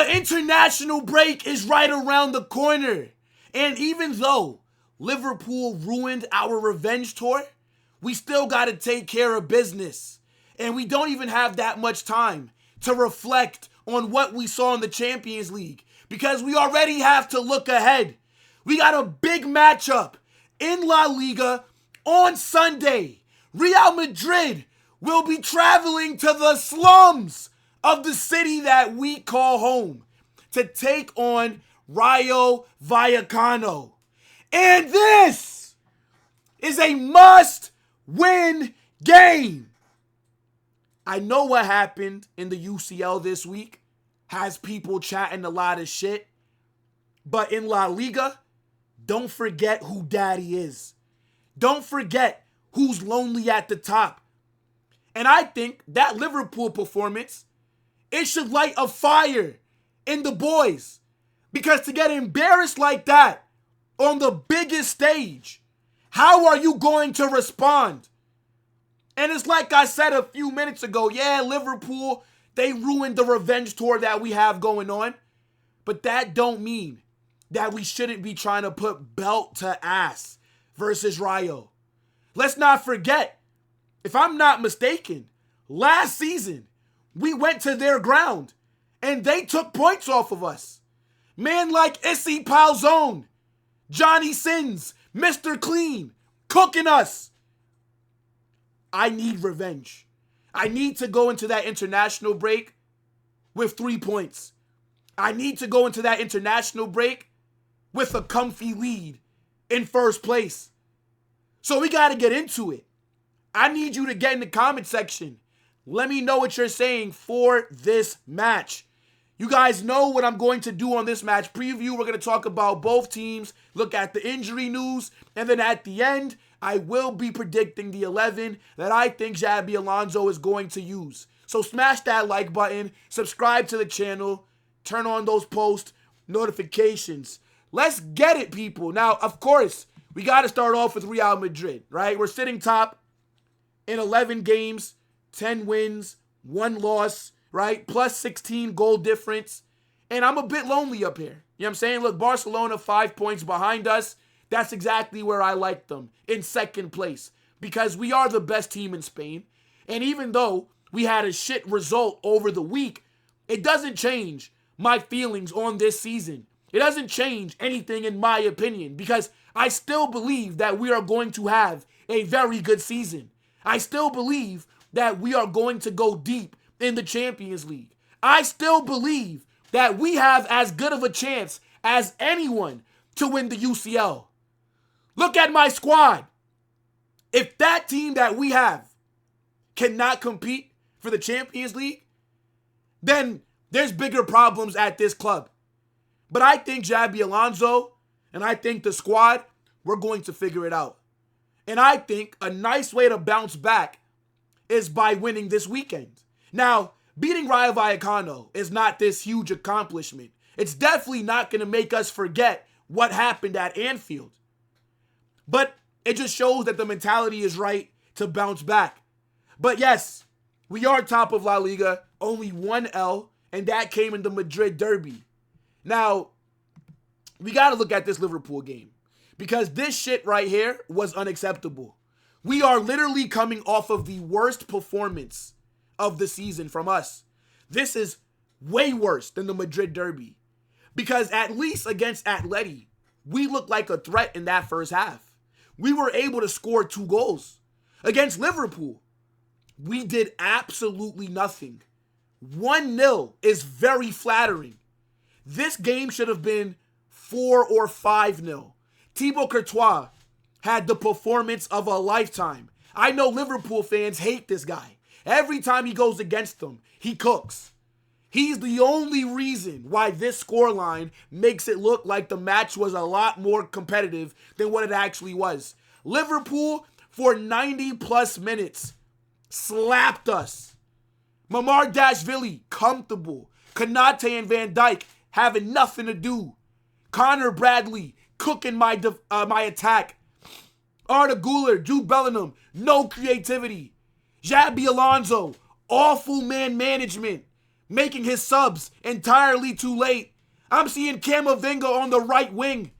The international break is right around the corner. And even though Liverpool ruined our revenge tour, we still got to take care of business. And we don't even have that much time to reflect on what we saw in the Champions League because we already have to look ahead. We got a big matchup in La Liga on Sunday. Real Madrid will be traveling to the slums of the city that we call home to take on Rayo Vallecano. And this is a must-win game. I know what happened in the UCL this week has people chatting a lot of shit. But in La Liga, don't forget who daddy is. Don't forget who's lonely at the top. And I think that Liverpool performance, it should light a fire in the boys. Because to get embarrassed like that on the biggest stage, how are you going to respond? And it's like I said a few minutes ago, yeah, Liverpool, they ruined the revenge tour that we have going on. But that don't mean that we shouldn't be trying to put belt to ass versus Rayo. Let's not forget, if I'm not mistaken, last season, we went to their ground and they took points off of us. Man like Issy Palzone, Johnny Sins, Mr. Clean, cooking us. I need revenge. I need to go into that international break with 3 points. I need to go into that international break with a comfy lead in first place. So we got to get into it. I need you to get in the comment section. Let me know what you're saying for this match. You guys know what I'm going to do on this match preview. We're going to talk about both teams, look at the injury news, and then at the end, I will be predicting the 11 that I think Xabi Alonso is going to use. So smash that like button, subscribe to the channel, turn on those post notifications. Let's get it, people. Now, of course, we got to start off with Real Madrid, right? We're sitting top in 11 games, 10 wins, 1 loss, right? Plus 16 goal difference. And I'm a bit lonely up here. You know what I'm saying? Look, Barcelona 5 points behind us. That's exactly where I like them, in second place. Because we are the best team in Spain. And even though we had a shit result over the week, it doesn't change my feelings on this season. It doesn't change anything in my opinion. Because I still believe that we are going to have a very good season. I still believe that we are going to go deep in the Champions League. I still believe that we have as good of a chance as anyone to win the UCL. Look at my squad. If that team that we have cannot compete for the Champions League, then there's bigger problems at this club. But I think Xabi Alonso and I think the squad, we're going to figure it out. And I think a nice way to bounce back is by winning this weekend. Now, beating Rayo Vallecano is not this huge accomplishment. It's definitely not going to make us forget what happened at Anfield. But it just shows that the mentality is right to bounce back. But yes, we are top of La Liga, only 1 L, and that came in the Madrid derby. Now, we got to look at this Liverpool game because this shit right here was unacceptable. We are literally coming off of the worst performance of the season from us. This is way worse than the Madrid derby because at least against Atleti, we looked like a threat in that first half. We were able to score 2 goals. Against Liverpool, we did absolutely nothing. 1-0 is very flattering. This game should have been 4 or 5-0. Thibaut Courtois had the performance of a lifetime. I know Liverpool fans hate this guy. Every time he goes against them, he cooks. He's the only reason why this scoreline makes it look like the match was a lot more competitive than what it actually was. Liverpool, for 90 plus minutes, slapped us. Mamardashvili, comfortable. Konate and Van Dijk having nothing to do. Connor Bradley, cooking my attack. Arda Güler, Jude Bellingham, no creativity. Xabi Alonso, awful man management. making his subs entirely too late. I'm seeing Camavinga on the right wing.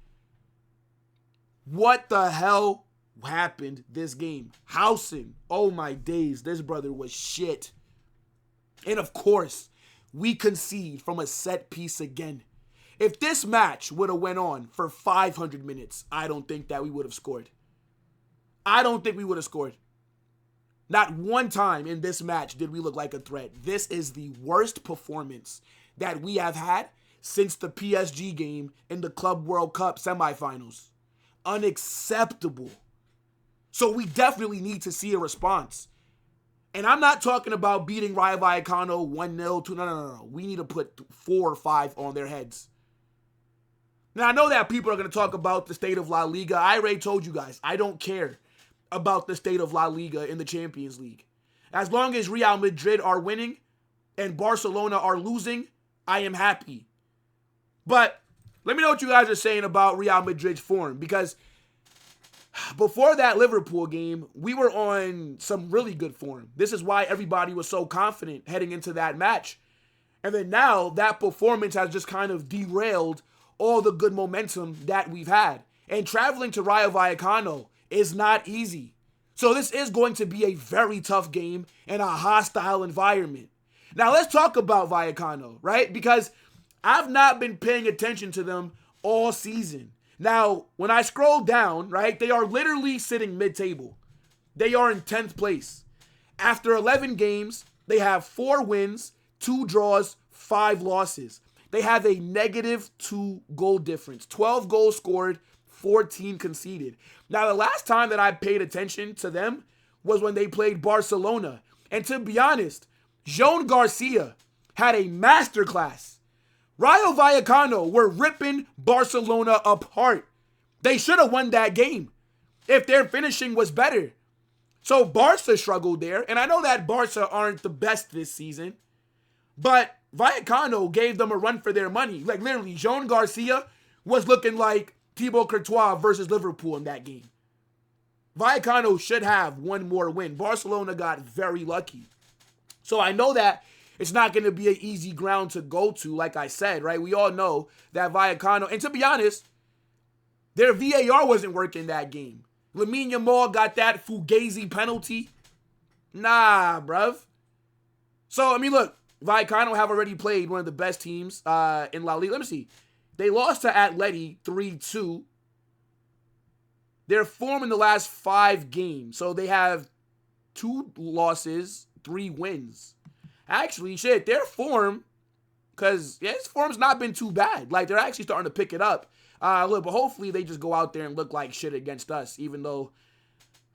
What the hell happened this game? Housen, oh my days, this brother was shit. And of course, we concede from a set piece again. If this match would have went on for 500 minutes, I don't think that we would have scored. I don't think we would have scored. Not one time in this match did we look like a threat. This is the worst performance that we have had since the PSG game in the Club World Cup semifinals. Unacceptable. So we definitely need to see a response. And I'm not talking about beating Rayo Vallecano 1-0, 2. No. We need to put 4 or 5 on their heads. Now, I know that people are going to talk about the state of La Liga. I already told you guys, I don't care about the state of La Liga in the Champions League. As long as Real Madrid are winning and Barcelona are losing, I am happy. But let me know what you guys are saying about Real Madrid's form, because before that Liverpool game, we were on some really good form. This is why everybody was so confident heading into that match. And then now that performance has just kind of derailed all the good momentum that we've had. And traveling to Rayo Vallecano is not easy. So this is going to be a very tough game in a hostile environment. Now let's talk about Vallecano, right? Because I've not been paying attention to them all season. Now, when I scroll down, right, they are literally sitting mid-table. They are in 10th place. After 11 games, they have 4 wins, 2 draws, 5 losses. They have a -2 goal difference. 12 goals scored, 14 conceded. Now, the last time that I paid attention to them was when they played Barcelona. And to be honest, Joan Garcia had a masterclass. Rayo Vallecano were ripping Barcelona apart. They should have won that game if their finishing was better. So Barca struggled there. And I know that Barca aren't the best this season, but Vallecano gave them a run for their money. Like literally, Joan Garcia was looking like Thibaut Courtois versus Liverpool in that game. Vallecano should have one more win. Barcelona got very lucky. So I know that it's not going to be an easy ground to go to, like I said, right? We all know that Vallecano, and to be honest, their VAR wasn't working that game. Lamine Yamal got that Fugazi penalty. Nah, bruv. So, I mean, look, Vallecano have already played one of the best teams in La Liga. Let me see. They lost to Atleti 3-2. Their form in the last 5 games. So they have 2 losses, 3 wins. Actually, shit, their form, because his form's not been too bad. Like, they're actually starting to pick it up. Look, but hopefully they just go out there and look like shit against us, even though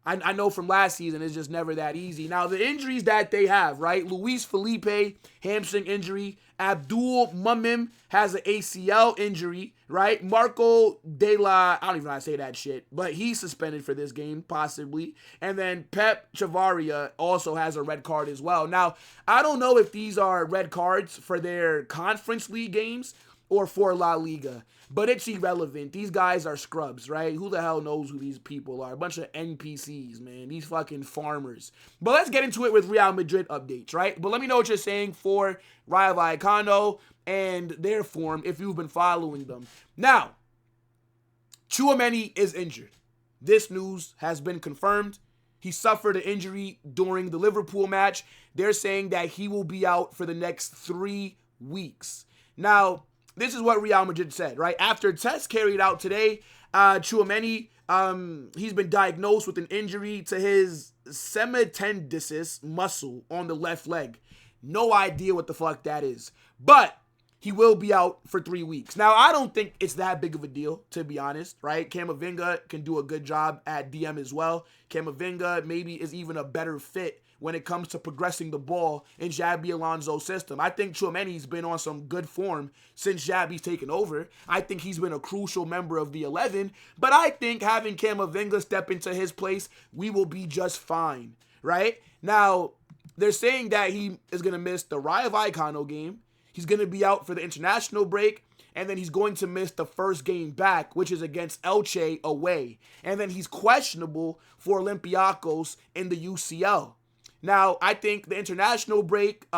I know from last season it's just never that easy. Now, the injuries that they have, right? Luis Felipe, hamstring injury. Abdul Mumim has an ACL injury, right? Marco De La, I don't even know how to say that shit, but he's suspended for this game, possibly. And then Pep Chavaria also has a red card as well. Now, I don't know if these are red cards for their Conference League games or for La Liga, but it's irrelevant. These guys are scrubs, right? Who the hell knows who these people are? A bunch of NPCs, man. These fucking farmers. But let's get into it with Real Madrid updates, right? But let me know what you're saying for Rayo Vallecano and their form if you've been following them. Now, Tchouaméni is injured. This news has been confirmed. He suffered an injury during the Liverpool match. They're saying that he will be out for the next 3 weeks. Now, this is what Real Madrid said, right? After tests carried out today, Tchouaméni, he's been diagnosed with an injury to his semitendicis muscle on the left leg. No idea what the fuck that is. But he will be out for 3 weeks. Now, I don't think it's that big of a deal, to be honest, right? Camavinga can do a good job at DM as well. Camavinga maybe is even a better fit when it comes to progressing the ball in Xabi Alonso's system. I think Tchouaméni's been on some good form since Xabi's taken over. I think he's been a crucial member of the 11, but I think having Camavinga step into his place, we will be just fine, right? Now, they're saying that he is going to miss the Rayo Vallecano game. He's going to be out for the international break, and then he's going to miss the first game back, which is against Elche away. And then he's questionable for Olympiacos in the UCL. Now, I think the international break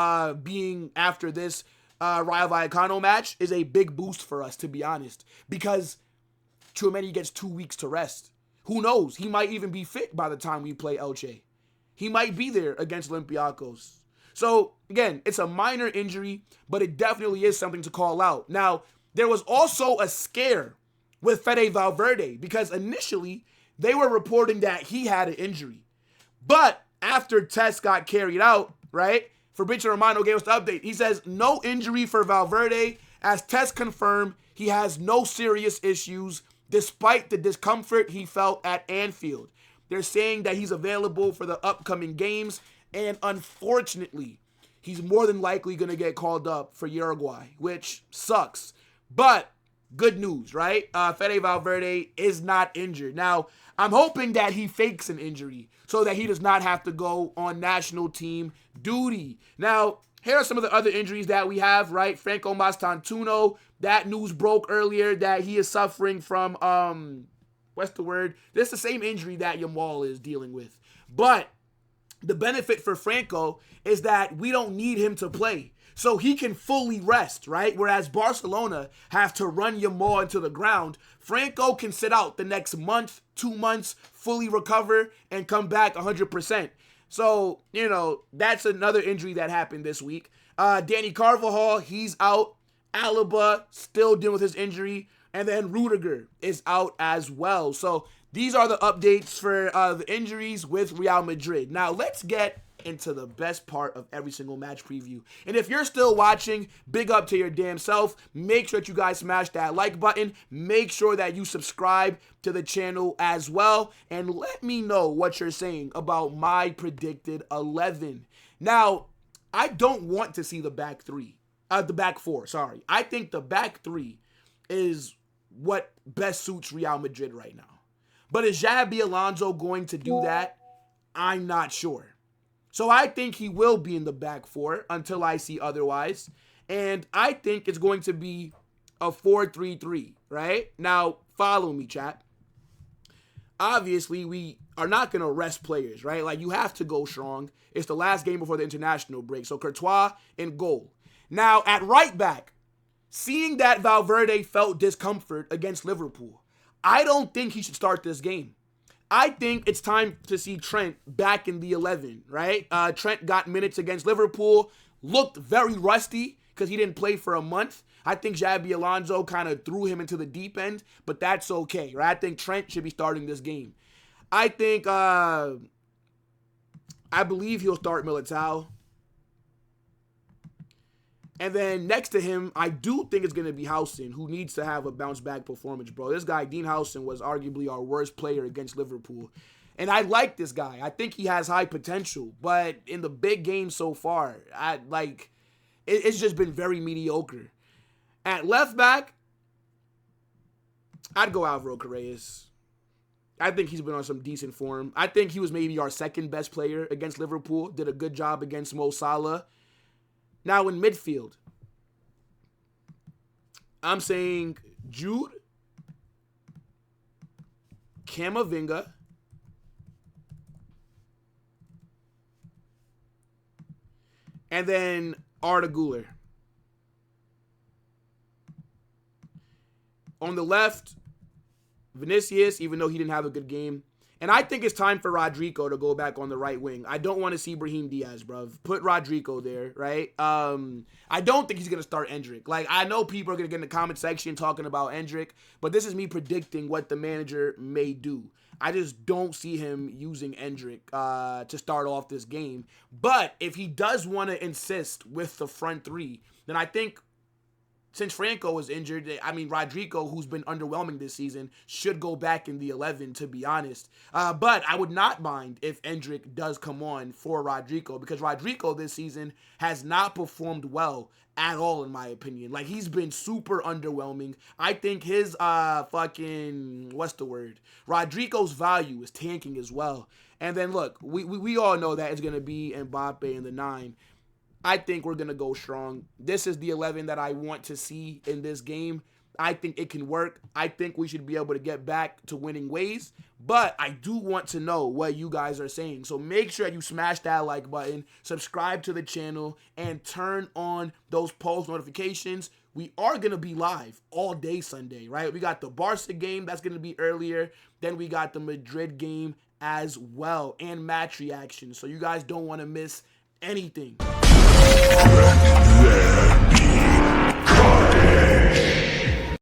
being after this Rayo Vallecano match is a big boost for us, to be honest, because Tchouaméni gets 2 weeks to rest. Who knows? He might even be fit by the time we play Elche. He might be there against Olympiacos. So, again, it's a minor injury, but it definitely is something to call out. Now, there was also a scare with Fede Valverde because initially they were reporting that he had an injury. But after tests got carried out, right, Fabrizio Romano gave us the update. He says no injury for Valverde as tests confirm he has no serious issues despite the discomfort he felt at Anfield. They're saying that he's available for the upcoming games, and unfortunately, he's more than likely going to get called up for Uruguay, which sucks. But good news, right? Fede Valverde is not injured. Now, I'm hoping that he fakes an injury so that he does not have to go on national team duty. Now, here are some of the other injuries that we have, right? Franco Mastantuono, that news broke earlier that he is suffering from, what's the word? This is the same injury that Yamal is dealing with. But the benefit for Franco is that we don't need him to play. So he can fully rest, right? Whereas Barcelona have to run Yamal into the ground. Franco can sit out the next month, 2 months, fully recover, and come back 100%. So, that's another injury that happened this week. Danny Carvajal, he's out. Alaba still dealing with his injury. And then Rudiger is out as well. So these are the updates for the injuries with Real Madrid. Now let's get into the best part of every single match preview. And if you're still watching, big up to your damn self. Make sure that you guys smash that like button. Make sure that you subscribe to the channel as well. And let me know what you're saying about my predicted 11. Now, I don't want to see the back four. I think the back three is what best suits Real Madrid right now. But is Xabi Alonso going to do that? I'm not sure. So I think he will be in the back four until I see otherwise. And I think it's going to be a 4-3-3, right? Now, follow me, chat. Obviously, we are not going to rest players, right? Like, you have to go strong. It's the last game before the international break. So Courtois in goal. Now, at right back, seeing that Valverde felt discomfort against Liverpool, I don't think he should start this game. I think it's time to see Trent back in the 11, right? Trent got minutes against Liverpool, looked very rusty because he didn't play for a month. I think Xabi Alonso kind of threw him into the deep end, but that's okay, right? I think Trent should be starting this game. I think, I believe he'll start Militao. And then next to him, I do think it's going to be Housen, who needs to have a bounce-back performance, bro. This guy, Dean Housen, was arguably our worst player against Liverpool. And I like this guy. I think he has high potential. But in the big games so far, it's just been very mediocre. At left back, I'd go Alvaro Carreras. I think he's been on some decent form. I think he was maybe our second best player against Liverpool. Did a good job against Mo Salah. Now in midfield, I'm saying Jude, Camavinga, and then Arda Güler. On the left, Vinícius, even though he didn't have a good game. And I think it's time for Rodrigo to go back on the right wing. I don't want to see Brahim Diaz, bruv. Put Rodrigo there, right? I don't think he's going to start Endrick. Like, I know people are going to get in the comment section talking about Endrick, but this is me predicting what the manager may do. I just don't see him using Endrick to start off this game. But if he does want to insist with the front three, then I think since Franco is injured, Rodrigo, who's been underwhelming this season, should go back in the 11, to be honest. But I would not mind if Endrick does come on for Rodrigo, because Rodrigo this season has not performed well at all, in my opinion. Like, he's been super underwhelming. I think his Rodrigo's value is tanking as well. And then, look, we all know that it's going to be Mbappé in the 9. I think we're going to go strong. This is the 11 that I want to see in this game. I think it can work. I think we should be able to get back to winning ways. But I do want to know what you guys are saying. So make sure you smash that like button, subscribe to the channel, and turn on those post notifications. We are going to be live all day Sunday, right? We got the Barca game that's going to be earlier. Then we got the Madrid game as well, and match reactions. So you guys don't want to miss anything.